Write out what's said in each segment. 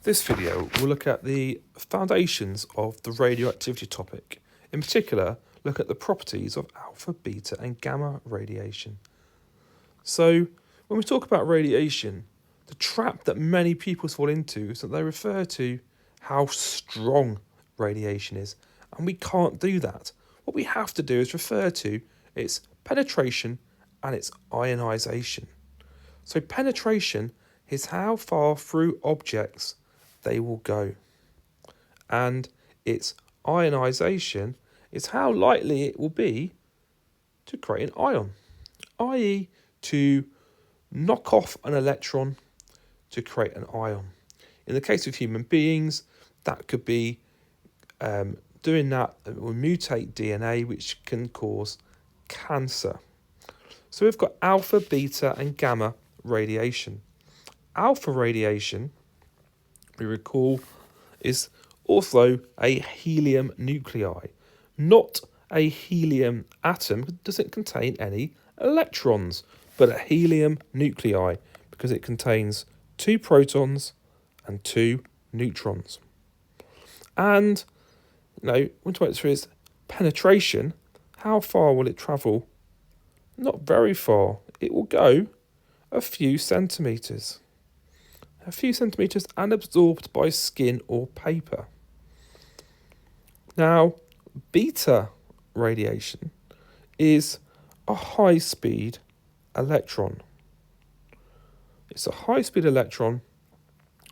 This video will look at the foundations of the radioactivity topic. In particular, look at the properties of alpha, beta and gamma radiation. So, when we talk about radiation, the trap that many people fall into is that they refer to how strong radiation is, and we can't do that. What we have to do is refer to its penetration and its ionisation. So penetration is how far through objects they will go, and its ionisation is how likely it will be to create an ion, i.e. to knock off an electron to create an ion. In the case of human beings, that could be doing that will mutate DNA, which can cause cancer. So we've got alpha, beta and gamma radiation. Alpha radiation, we recall, is also a helium nuclei, not a helium atom. It doesn't contain any electrons, but a helium nuclei because it contains 2 protons and 2 neutrons. And when we talk through its penetration, how far will it travel? Not very far. It will go a few centimetres. And absorbed by skin or paper. Now, beta radiation is a high-speed electron. It's a high-speed electron,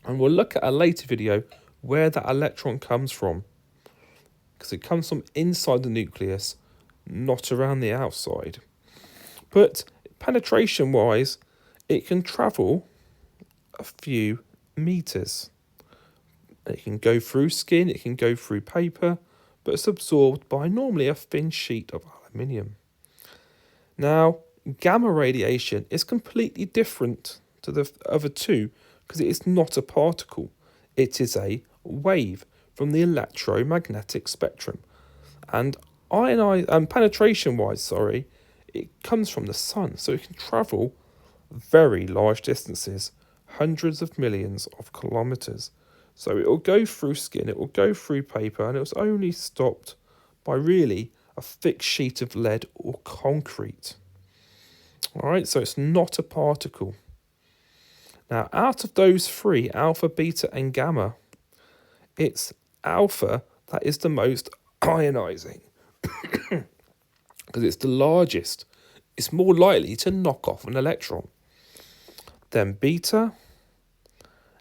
and we'll look at a later video where that electron comes from, because it comes from inside the nucleus, not around the outside. But penetration-wise, it can travel a few meters. It can go through skin, it can go through paper, but it's absorbed by normally a thin sheet of aluminium. Now, gamma radiation is completely different to the other two because it is not a particle. It is a wave from the electromagnetic spectrum. And penetration-wise, it comes from the sun, so it can travel very large distances, hundreds of millions of kilometres. So it will go through skin, it will go through paper, and it was only stopped by really a thick sheet of lead or concrete. Alright, so it's not a particle. Now, out of those 3, alpha, beta and gamma, it's alpha that is the most ionising because it's the largest. It's more likely to knock off an electron. Then beta,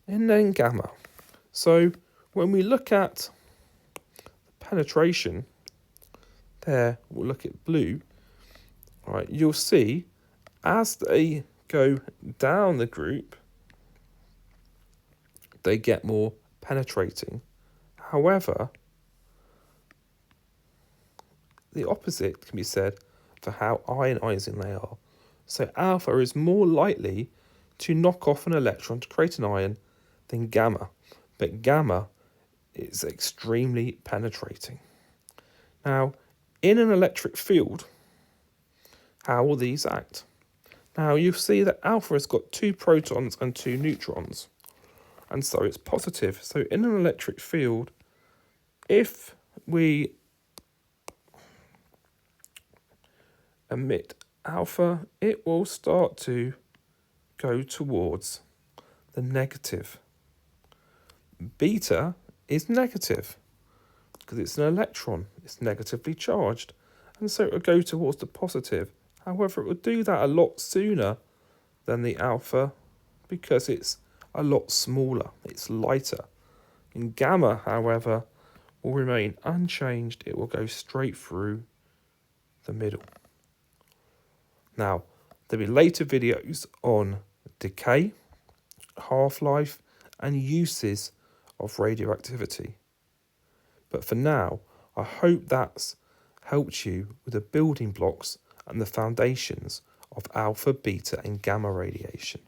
and then gamma. So when we look at penetration, there we'll look at blue. All right, you'll see as they go down the group, they get more penetrating. However, the opposite can be said for how ionising they are. So alpha is more likely to knock off an electron to create an ion than gamma, but gamma is extremely penetrating. Now, in an electric field, how will these act? Now, you see that alpha has got 2 protons and 2 neutrons, and so it's positive. So in an electric field, if we emit alpha, it will start to go towards the negative. Beta is negative because it's an electron, it's negatively charged, and so it will go towards the positive. However, it will do that a lot sooner than the alpha because it's a lot smaller, it's lighter. And gamma, however, will remain unchanged, it will go straight through the middle. Now, there'll be later videos on decay, half-life and uses of radioactivity. But for now, I hope that's helped you with the building blocks and the foundations of alpha, beta and gamma radiation.